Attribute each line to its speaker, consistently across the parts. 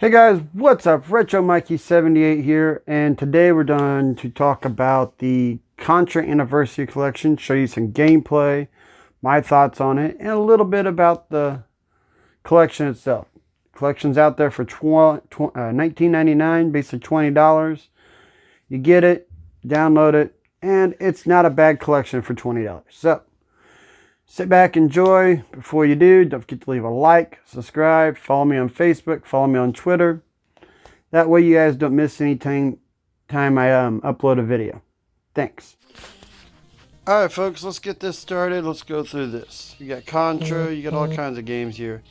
Speaker 1: Hey guys, what's up? Retro Mikey 78 here, and today we're done to talk about the Contra Anniversary Collection, show you some gameplay, my thoughts on it, and a little bit about the collection itself. Collection's out there for $19.99, basically $20. You get it, download it, and it's not a bad collection for $20. So, sit back, enjoy. Before you do, don't forget to leave a like, subscribe, follow me on Facebook, follow me on Twitter. That way you guys don't miss any time I upload a video. Thanks. Alright folks, let's get this started. Let's go through this. You got Contra, you got all kinds of games here.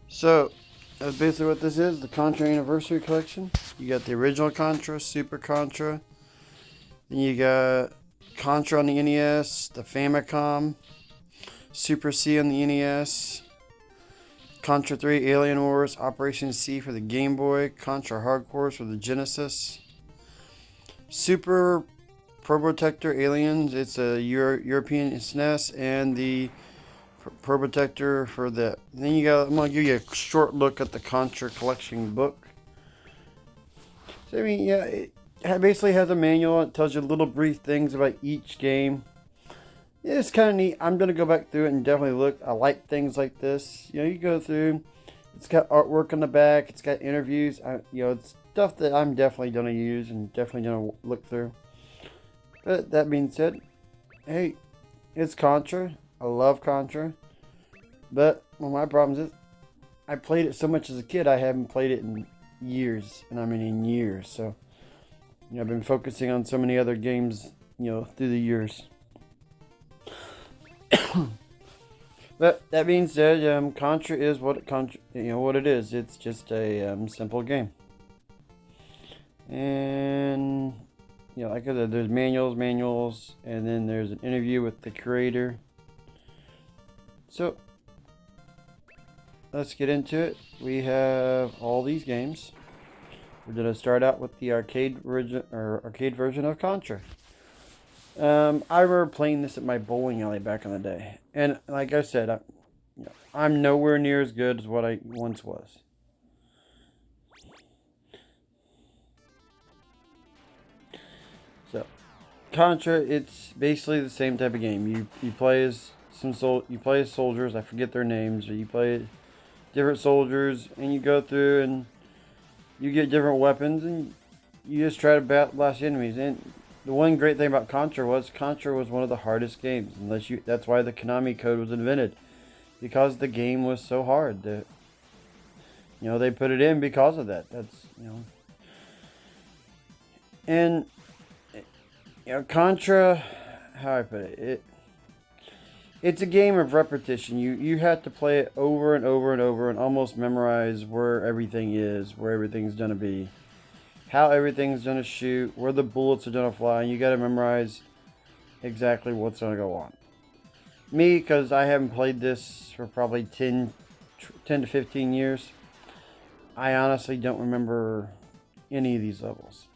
Speaker 1: So, that's basically what this is, the Contra Anniversary Collection. You got the original Contra, Super Contra. Then you got Contra on the NES, the Famicom, Super C on the NES, Contra 3 Alien Wars, Operation C for the Game Boy, Contra Hardcores for the Genesis, Super Probotector Aliens, it's a European SNES, and the Probotector for the. Then you got, I'm going to give you a short look at the Contra collection book. So I mean, yeah, it basically has a manual. It tells you little brief things about each game. It's kind of neat. I'm going to go back through it and definitely look. I like things like this. You know, you go through. It's got artwork on the back. It's got interviews. It's stuff that I'm definitely going to use and definitely going to look through. But that being said, hey, it's Contra. I love Contra. But one of my problems is I played it so much as a kid. I haven't played it in years. And I mean in years. So, I've been focusing on so many other games, through the years. But that being said, Contra is what it is. It's just a simple game. And like I said, there's manuals, and then there's an interview with the creator. So let's get into it. We have all these games. We're gonna start out with the arcade version of Contra. I remember playing this at my bowling alley back in the day, and like I said, I'm nowhere near as good as what I once was. So, Contra, it's basically the same type of game. You play as soldiers. I forget their names, but you play different soldiers, and you go through and you get different weapons, and you just try to blast enemies. And the one great thing about Contra was one of the hardest games. That's why the Konami code was invented, because the game was so hard. That they put it in because of that. That's and Contra, how I put it, it's a game of repetition. You have to play it over and over and over and almost memorize where everything is, where everything's gonna be, how everything's gonna shoot, where the bullets are gonna fly, and you gotta memorize exactly what's gonna go on. Me, because I haven't played this for probably 10 to 15 years, I honestly don't remember any of these levels.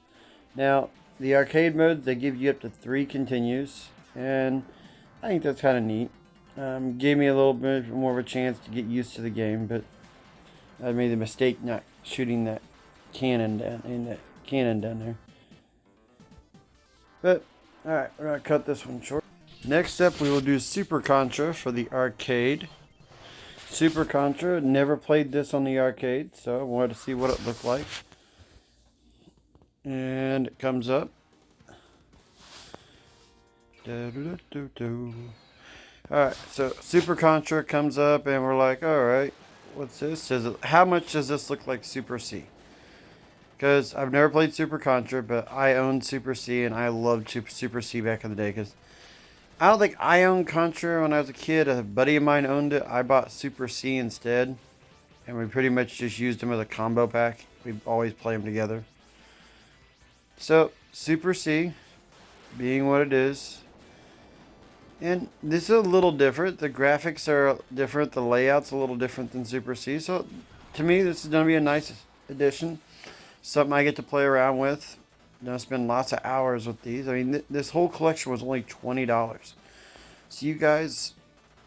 Speaker 1: Now, the arcade modes, they give you up to 3 continues, and I think that's kind of neat. Gave me a little bit more of a chance to get used to the game, but I made the mistake not shooting that cannon down there. But alright, we're gonna cut this one short. Next up, we will do Super Contra for the arcade. Super Contra, never played this on the arcade, so I wanted to see what it looked like. And it comes up. Alright, so Super Contra comes up, and we're like, alright, what's this? How much does this look like Super C? Because I've never played Super Contra, but I owned Super C, and I loved Super C back in the day. Because I don't think I owned Contra when I was a kid. A buddy of mine owned it. I bought Super C instead, and we pretty much just used them as a combo pack. We always play them together. So, Super C, being what it is. And this is a little different. The graphics are different. The layout's a little different than Super C. So, to me, this is going to be a nice addition. Something I get to play around with. I'm going to spend lots of hours with these. I mean, this whole collection was only $20. So, you guys,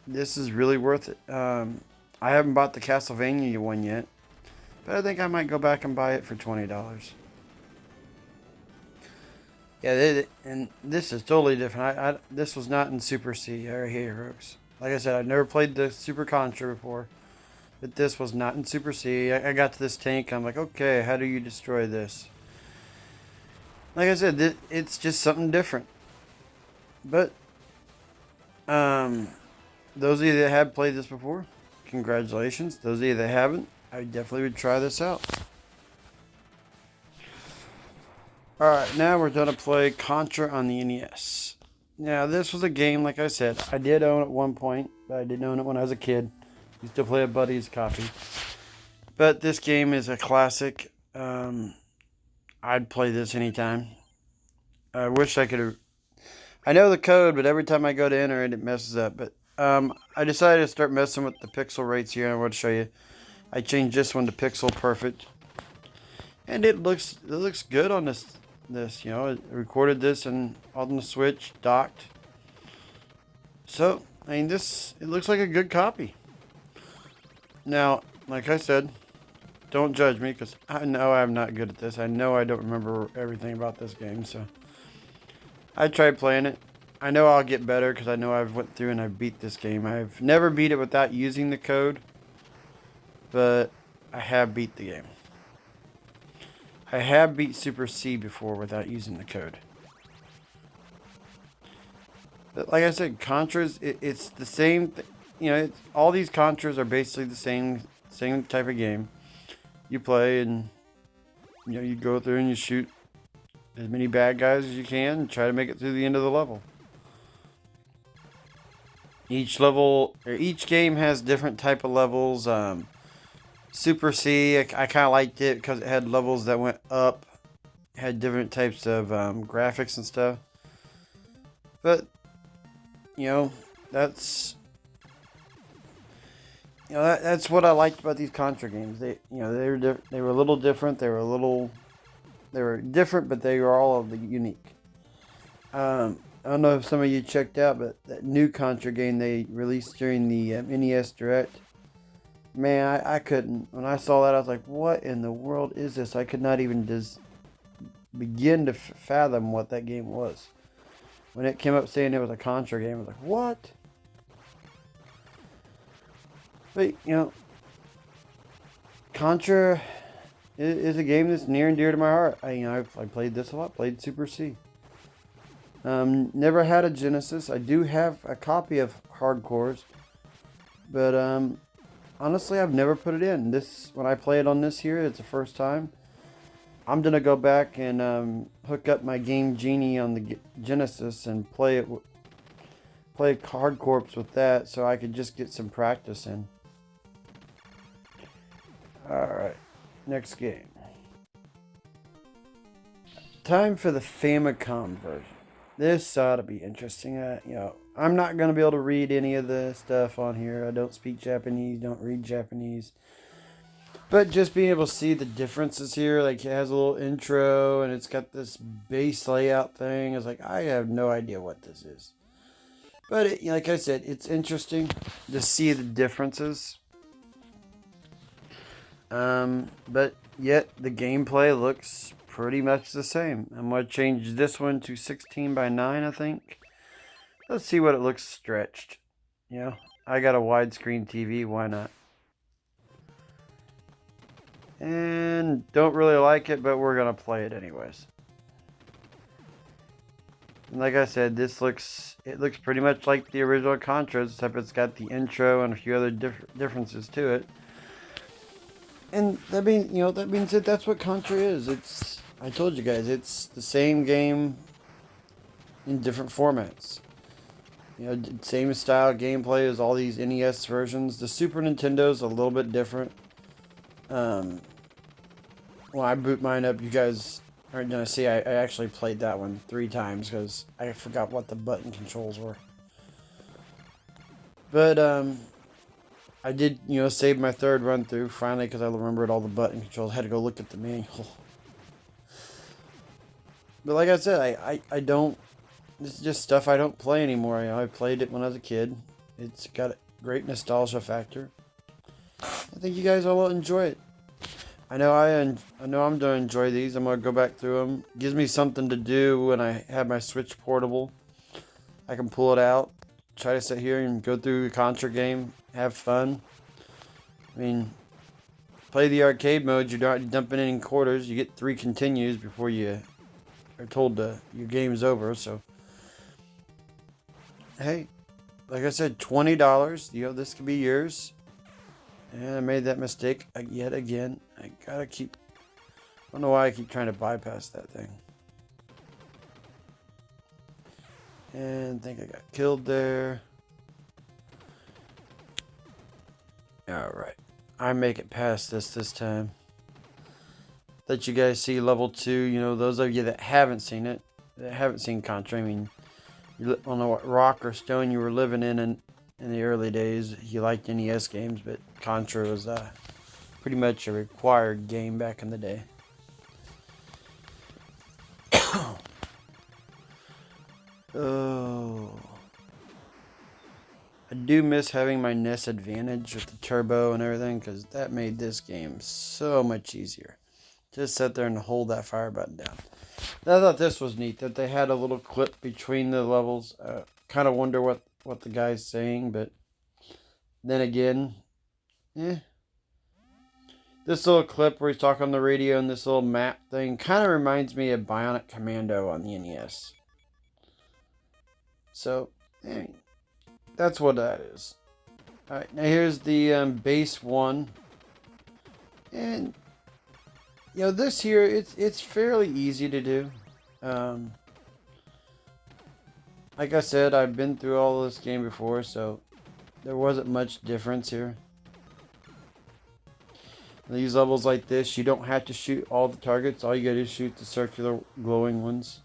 Speaker 1: this is really worth it. I haven't bought the Castlevania one yet. But I think I might go back and buy it for $20. Yeah, and this is totally different. This was not in Super C or Heroes. Like I said, I've never played the Super Contra before. But this was not in Super C. I got to this tank. I'm like, okay, how do you destroy this? Like I said, it's just something different. But, those of you that have played this before, congratulations. Those of you that haven't, I definitely would try this out. Alright, now we're going to play Contra on the NES. Now, this was a game, like I said, I did own at one point, but I didn't own it when I was a kid. Used to play a buddy's copy. But this game is a classic. I'd play this anytime. I wish I could have... I know the code, but every time I go to enter it, it messes up. But I decided to start messing with the pixel rates here. I want to show you. I changed this one to pixel perfect. And it looks good on this. You know, I recorded this and on the Switch, docked. So, I mean, it looks like a good copy. Now, like I said, don't judge me, because I know I'm not good at this. I know I don't remember everything about this game, so I tried playing it. I know I'll get better, because I know I've went through and I beat this game. I've never beat it without using the code, but I have beat the game. I have beat Super C before without using the code. But like I said, Contras, it's the same. You know, all these Contras are basically the same type of game. You play and, you know, you go through and you shoot as many bad guys as you can and try to make it through the end of the level. Each level, or each game has different type of levels. Super C, I kind of liked it because it had levels that went up, had different types of graphics and stuff. But, you know, that's what I liked about these Contra games. They were a little different. They were different, but they were all unique. I don't know if some of you checked out, but that new Contra game they released during the NES Direct. Man, I couldn't. When I saw that, I was like, what in the world is this? I could not even begin to fathom what that game was. When it came up saying it was a Contra game, I was like, what? But, you know, Contra is a game that's near and dear to my heart. I played this a lot. Played Super C. Never had a Genesis. I do have a copy of Hardcores. But, honestly, I've never put it in. When I play it on this here, it's the first time. I'm going to go back and hook up my Game Genie on the Genesis and play Hardcorps with that so I could just get some practice in. Alright, next game. Time for the Famicom version. This ought to be interesting. You know, I'm not going to be able to read any of the stuff on here. I don't speak Japanese, don't read Japanese. But just being able to see the differences here, like it has a little intro and it's got this base layout thing. It's like, I have no idea what this is. But like I said, it's interesting to see the differences. But yet the gameplay looks pretty much the same. I'm going to change this one to 16 by 9, I think. Let's see what it looks stretched. You know, I got a widescreen TV, why not? And don't really like it, but we're going to play it anyways. And like I said, it looks pretty much like the original Contra, except it's got the intro and a few other differences to it. And that means that that's what Contra is. I told you guys, it's the same game in different formats. You know, same style gameplay as all these NES versions. The Super Nintendo's a little bit different. When I boot mine up, you guys aren't going to see I actually played that one 3 times because I forgot what the button controls were. But, I did, save my 3rd run through finally because I remembered all the button controls. I had to go look at the manual. But like I said, I don't, this is just stuff I don't play anymore. I played it when I was a kid. It's got a great nostalgia factor. I think you guys all will enjoy it. I know I'm gonna enjoy these. I'm gonna go back through them. Gives me something to do when I have my Switch portable. I can pull it out, try to sit here and go through a Contra game, have fun. I mean, play the arcade mode. You're not dumping any quarters. You get 3 continues before you are told your game's over. So, hey, like I said, $20. You know, this could be yours. And I made that mistake yet again. I don't know why I keep trying to bypass that thing. And I think I got killed there. Alright. I make it past this time. Let you guys see level 2. You know, those of you that haven't seen it, that haven't seen Contra, I mean, you don't know what rock or stone you were living in the early days. You liked NES games, but Contra was pretty much a required game back in the day. Oh, I do miss having my NES Advantage with the turbo and everything, because that made this game so much easier. Just sit there and hold that fire button down. I thought this was neat, that they had a little clip between the levels. Kind of wonder what the guy's saying, but then again, this little clip where he's talking on the radio and this little map thing kind of reminds me of Bionic Commando on the NES. So, that's what that is. Alright, now here's the base one. And, you know, this here, it's fairly easy to do. Like I said, I've been through all this game before, so there wasn't much difference here. These levels like this, you don't have to shoot all the targets. All you gotta do is shoot the circular glowing ones.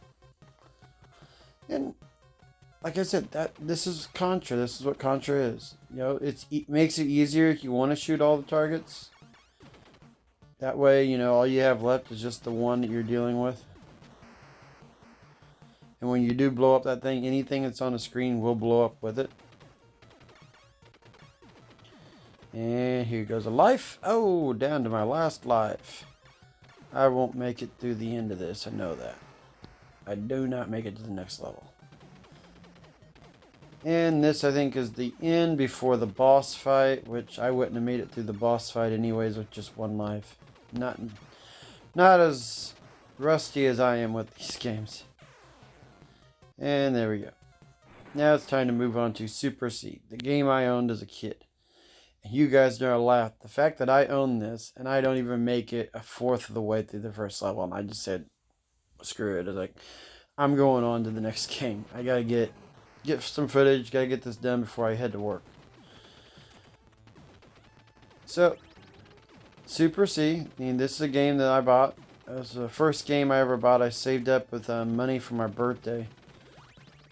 Speaker 1: And like I said, this is Contra. This is what Contra is. You know, it makes it easier if you want to shoot all the targets. That way, you know, all you have left is just the one that you're dealing with. And when you do blow up that thing, anything that's on the screen will blow up with it. And here goes a life. Oh, down to my last life. I won't make it through the end of this. I know that. I do not make it to the next level. And this, I think, is the end before the boss fight, which I wouldn't have made it through the boss fight anyways with just 1 life. Not as rusty as I am with these games. And there we go. Now it's time to move on to Super C, the game I owned as a kid. And you guys are gonna laugh. The fact that I own this and I don't even make it 1/4 of the way through the first level, and I just said, screw it. It's like, I'm going on to the next game. I gotta get some footage, gotta get this done before I head to work. So, Super C, I mean, this is a game that I bought. It was the first game I ever bought. I saved up with money for my birthday.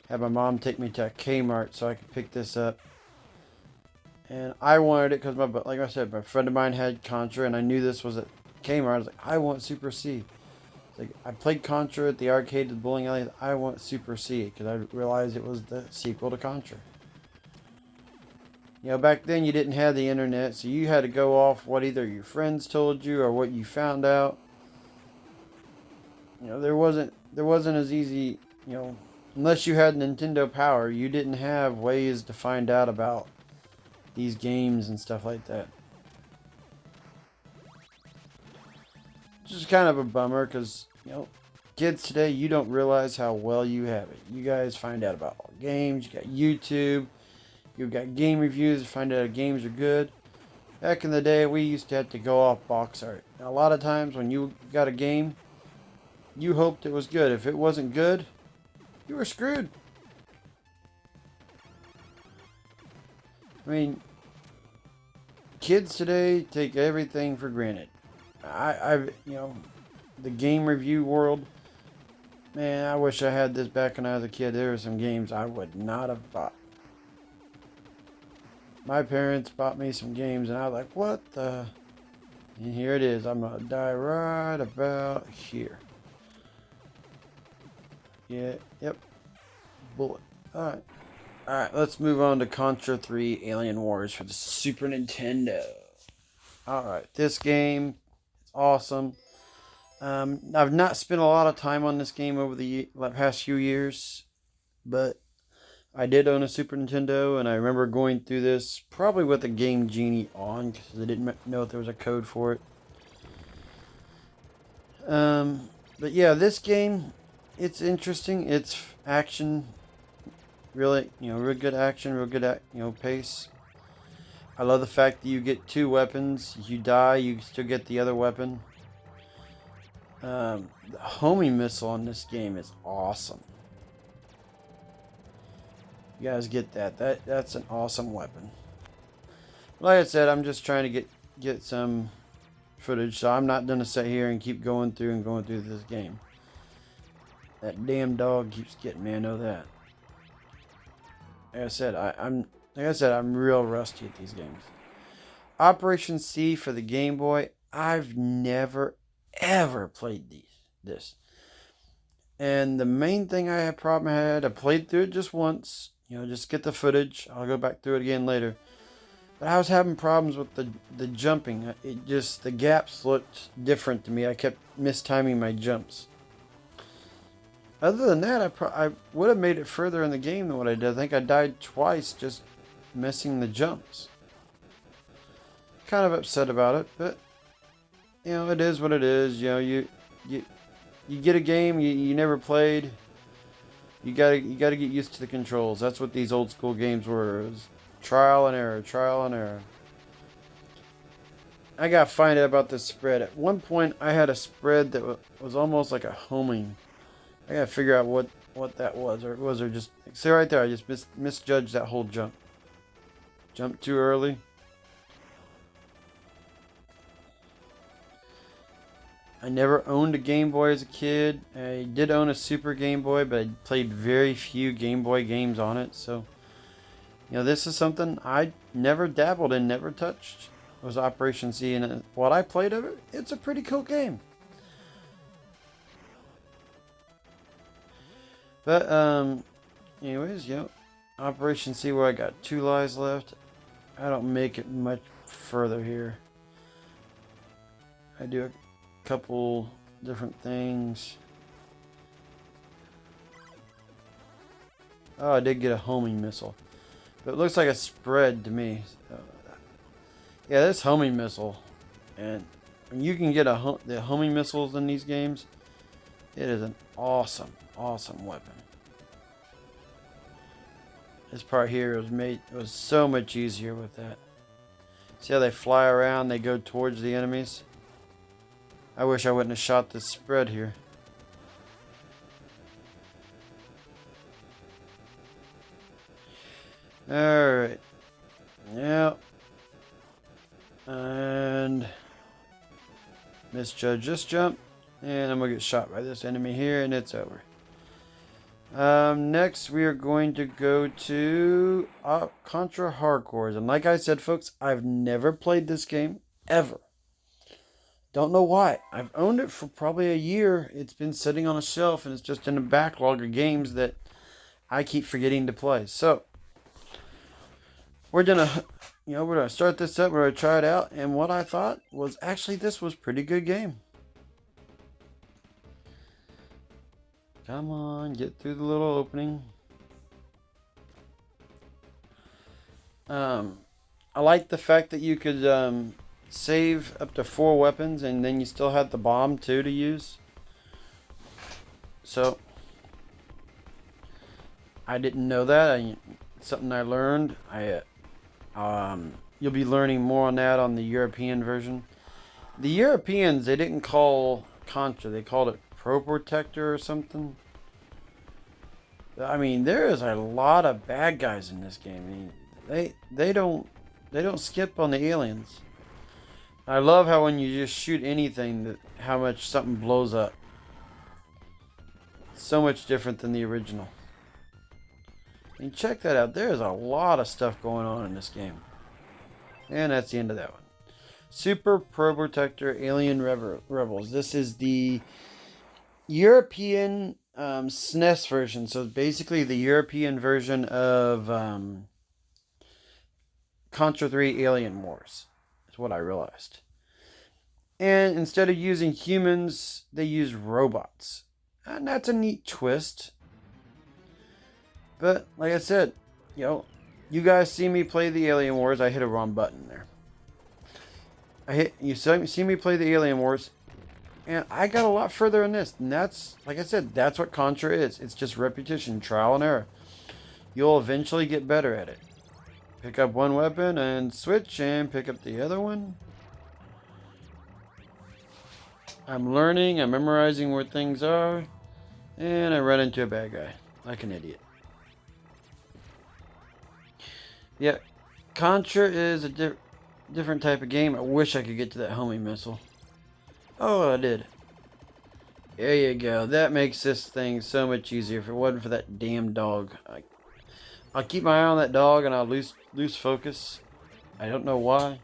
Speaker 1: Had my mom take me to a Kmart so I could pick this up. And I wanted it because, like I said, my friend of mine had Contra, and I knew this was at Kmart. I was like, I want Super C. It's like, I played Contra at the arcade at the bowling alley. I want Super C because I realized it was the sequel to Contra. You know, back then you didn't have the internet, so you had to go off what either your friends told you or what you found out. You know, there wasn't as easy, you know, unless you had Nintendo Power, you didn't have ways to find out about these games and stuff like that. Which is kind of a bummer because, you know, kids today, you don't realize how well you have it. You guys find out about all games, you got YouTube, you've got game reviews to find out if games are good. Back in the day, we used to have to go off box art. Now, a lot of times when you got a game, you hoped it was good. If it wasn't good, you were screwed. I mean, kids today take everything for granted. You know, the game review world, man, I wish I had this back when I was a kid. There were some games I would not have bought. My parents bought me some games, and I was like, what the? And here it is. I'm going to die right about here. Yeah, yep. Bullet. Alright. Alright, let's move on to Contra 3 Alien Wars for the Super Nintendo. Alright, this game is awesome. I've not spent a lot of time on this game over the past few years, but I did own a Super Nintendo, and I remember going through this probably with the Game Genie on because I didn't know if there was a code for it. But yeah, this game, it's interesting. It's action, really, real good action, real good, pace. I love the fact that you get two weapons. If you die, you still get the other weapon. The homing missile on this game is awesome. You guys get that. That's an awesome weapon. Like I said, I'm just trying to get some footage, so I'm not gonna sit here and keep going through this game. That damn dog keeps getting me. I know that. Like I said, I'm real rusty at these games. Operation C for the Game Boy. I've never ever played this. And the main thing I played through it just once. Just get the footage. I'll go back through it again later. But I was having problems with the jumping. The gaps looked different to me. I kept mistiming my jumps. Other than that, I would have made it further in the game than what I did. I think I died twice just missing the jumps. Kind of upset about it, but it is what it is. You get a game you never played. You gotta get used to the controls. That's what these old school games were. It was trial and error, trial and error. I gotta find out about this spread. At one point, I had a spread that was almost like a homing. I gotta figure out what that was, or was there just... See right there, I just misjudged that whole jump. Jumped too early. I never owned a Game Boy as a kid. I did own a Super Game Boy, but I played very few Game Boy games on it. So, this is something I never dabbled in, never touched. It was Operation C, and what I played of it, it's a pretty cool game. But, anyways, Operation C, where I got 2 lives left. I don't make it much further here. I do a couple different things. Oh, I did get a homing missile. But it looks like a spread to me. Yeah, this homing missile. And when you can get the homing missiles in these games, it is an awesome, awesome weapon. This part here was so much easier with that. See how they fly around, they go towards the enemies? I wish I wouldn't have shot this spread here. Alright. Yep. And misjudge this jump. And I'm going to get shot by this enemy here, and it's over. Next, we are going to go to Contra Hardcores. And like I said, folks, I've never played this game, ever. Don't know why. I've owned it for probably a year. It's been sitting on a shelf, and it's just in a backlog of games that I keep forgetting to play. So, we're gonna start this up. We're gonna try it out, and what I thought was actually this was a pretty good game. Come on, get through the little opening. I like the fact that you could save up to 4 weapons, and then you still had the bomb too to use. So I didn't know that. Something I learned. You'll be learning more on that on the European version. The Europeans, they didn't call Contra, they called it Probotector or something. I mean, there is a lot of bad guys in this game. I mean, they don't skip on the aliens. I love how when you just shoot anything, how much something blows up. So much different than the original. I mean, check that out. There's a lot of stuff going on in this game. And that's the end of that one. Super Probotector Alien Rebels. This is the European SNES version. So basically the European version of Contra 3 Alien Wars. Is what I realized. And instead of using humans, they use robots. And that's a neat twist. But like I said, you guys see me play the Alien Wars. I hit a wrong button there. You see me play the Alien Wars, and I got a lot further in this. And that's, like I said, that's what Contra is. It's just repetition, trial and error. You'll eventually get better at it. Pick up one weapon and switch and pick up the other one. I'm learning, I'm memorizing where things are, and I run into a bad guy, like an idiot. Yeah, Contra is a different type of game. I wish I could get to that homing missile. Oh, I did. There you go. That makes this thing so much easier. If it wasn't for that damn dog. I'll keep my eye on that dog and I'll lose focus. I don't know why.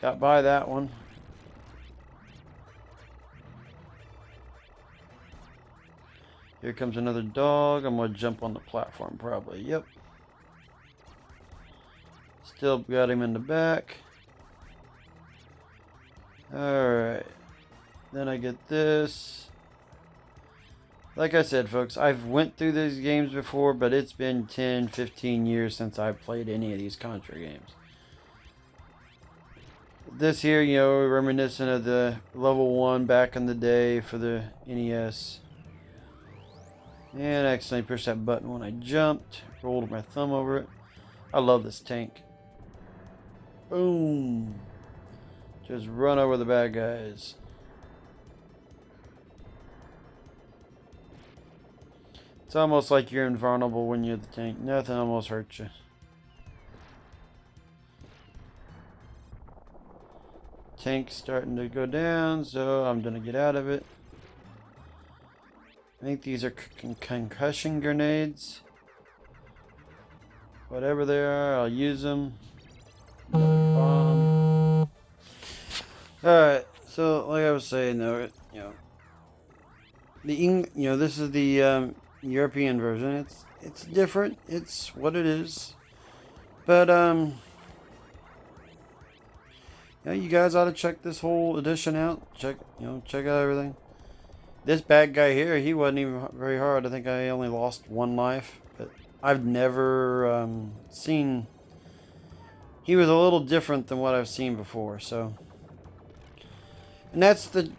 Speaker 1: Got by that one. Here comes another dog. I'm going to jump on the platform probably. Yep. Still got him in the back. Alright. Then I get this. Like I said, folks, I've went through these games before, but it's been 10, 15 years since I've played any of these Contra games. This here, reminiscent of the level 1 back in the day for the NES. And I accidentally pushed that button when I jumped. Rolled my thumb over it. I love this tank. Boom. Just run over the bad guys. It's almost like you're invulnerable when you're the tank. Nothing almost hurts you. Tank's starting to go down, so I'm gonna get out of it. I think these are concussion grenades. Whatever they are, I'll use them. Bomb. Alright, so like I was saying though, this is the European version. It's different. It's what it is. But you guys ought to check this whole edition out. Check out everything. This bad guy here, he wasn't even very hard. I think I only lost 1 life, but I've never seen. He was a little different than what I've seen before. So, and that's the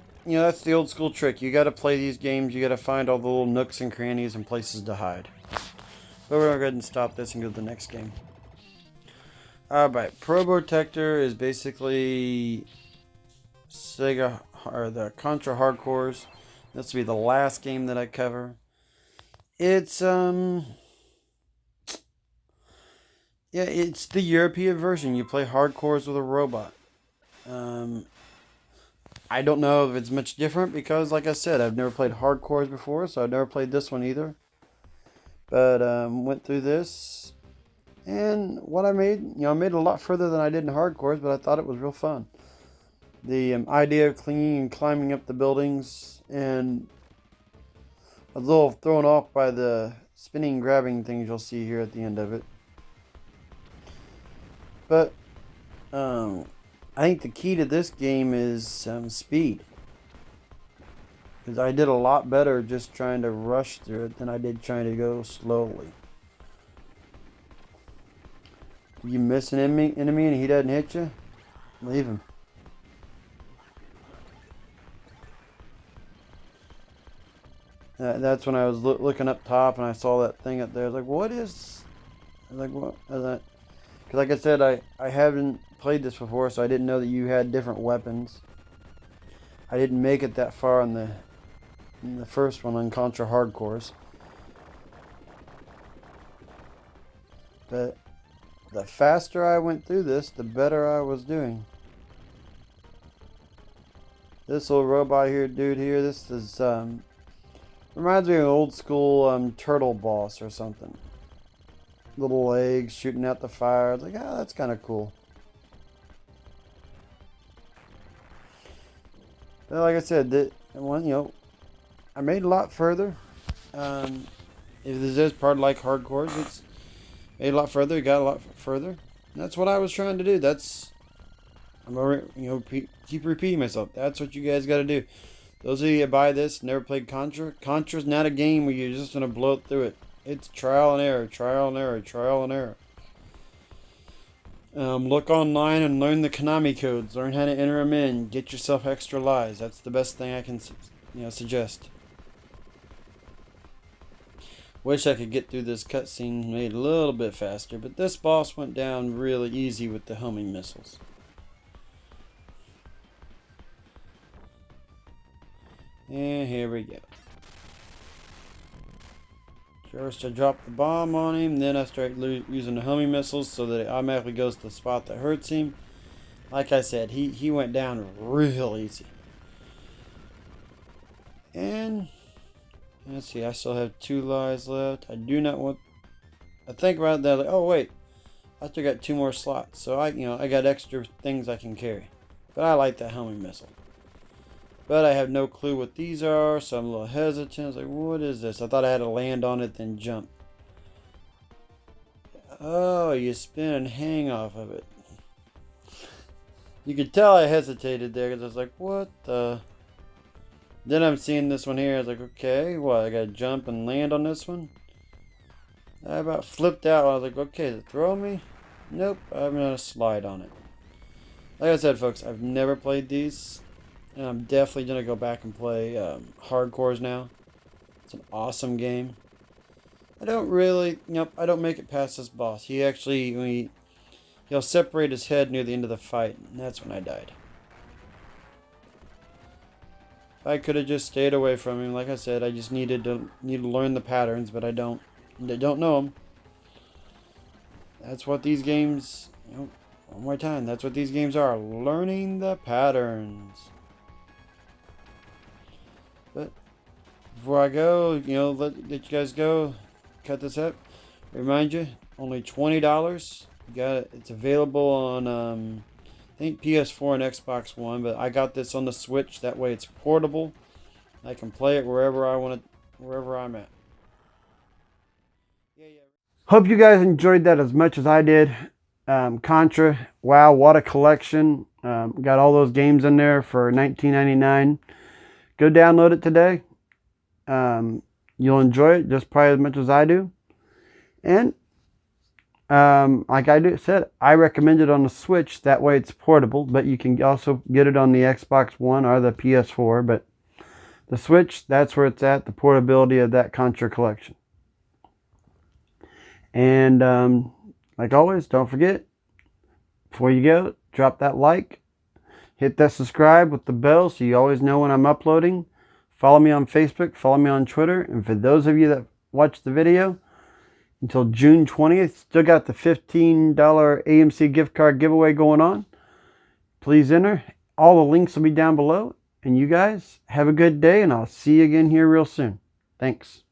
Speaker 1: old school trick. You got to play these games. You got to find all the little nooks and crannies and places to hide. But we're gonna go ahead and stop this and go to the next game. Alright, Probotector is basically Sega or the Contra Hardcores. This will be the last game that I cover. It's it's the European version. You play Hardcores with a robot. I don't know if it's much different because, like I said, I've never played Hardcores before, so I've never played this one either. But went through this, and what I made, I made it a lot further than I did in Hardcores, but I thought it was real fun. The idea of clinging and climbing up the buildings, and a little thrown off by the spinning, grabbing things you'll see here at the end of it. But I think the key to this game is speed. Because I did a lot better just trying to rush through it than I did trying to go slowly. You miss an enemy and he doesn't hit you, leave him. That's when I was looking up top and I saw that thing up there. I was like, what is... I was like, what is that? Because like I said, I haven't played this before, so I didn't know that you had different weapons. I didn't make it that far in the first one on Contra Hardcores. But the faster I went through this, the better I was doing. This little robot here, dude here, this is reminds me of an old school turtle boss or something. Little legs shooting out the fire. It's like, that's kind of cool. But like I said, that one, I made a lot further. If this is part like Hardcores, it's made a lot further. Got a lot further. And that's what I was trying to do. That's I'm gonna keep repeating myself. That's what you guys got to do. Those of you that buy this never played Contra. Contra's not a game where you're just gonna blow through it. It's trial and error, trial and error, trial and error. Look online and learn the Konami codes. Learn how to enter them in. Get yourself extra lives. That's the best thing I can, suggest. Wish I could get through this cutscene made a little bit faster, but this boss went down really easy with the homing missiles. And here we go. First I drop the bomb on him, then I start using the homing missiles so that it automatically goes to the spot that hurts him. Like I said, he went down real easy. And let's see, I still have 2 lives left. I do not want... I think about that, like, oh wait, I still got 2 more slots. So I got extra things I can carry. But I like that homing missile. But I have no clue what these are, so I'm a little hesitant. I was like, what is this? I thought I had to land on it, then jump. Oh, you spin and hang off of it. You could tell I hesitated there, because I was like, what the... Then I'm seeing this one here. I was like, okay, what? I gotta jump and land on this one? I about flipped out. I was like, okay, is it throwing me? Nope, I'm gonna slide on it. Like I said, folks, I've never played these. And I'm definitely going to go back and play Hardcores now. It's an awesome game. I don't really, I don't make it past this boss. He actually, he'll separate his head near the end of the fight. And that's when I died. I could have just stayed away from him. Like I said, I just need to learn the patterns, but I don't know them. That's what these games, one more time, that's what these games are. Learning the patterns. But before I go, let you guys go, cut this up. Remind you, only $20. It's available on I think PS4 and Xbox One, but I got this on the Switch. That way, it's portable. I can play it wherever I want it, wherever I'm at. Hope you guys enjoyed that as much as I did. Contra, wow, what a collection! Got all those games in there for $19.99. Go download it today. You'll enjoy it just probably as much as I do. And like I said, I recommend it on the Switch. That way it's portable, but you can also get it on the Xbox One or the PS4. But the Switch, that's where it's at, the portability of that Contra collection. And like always, don't forget, before you go, drop that like. Hit that subscribe with the bell so you always know when I'm uploading. Follow me on Facebook. Follow me on Twitter. And for those of you that watch the video, until June 20th, still got the $15 AMC Gift Card Giveaway going on. Please enter. All the links will be down below. And you guys, have a good day, and I'll see you again here real soon. Thanks.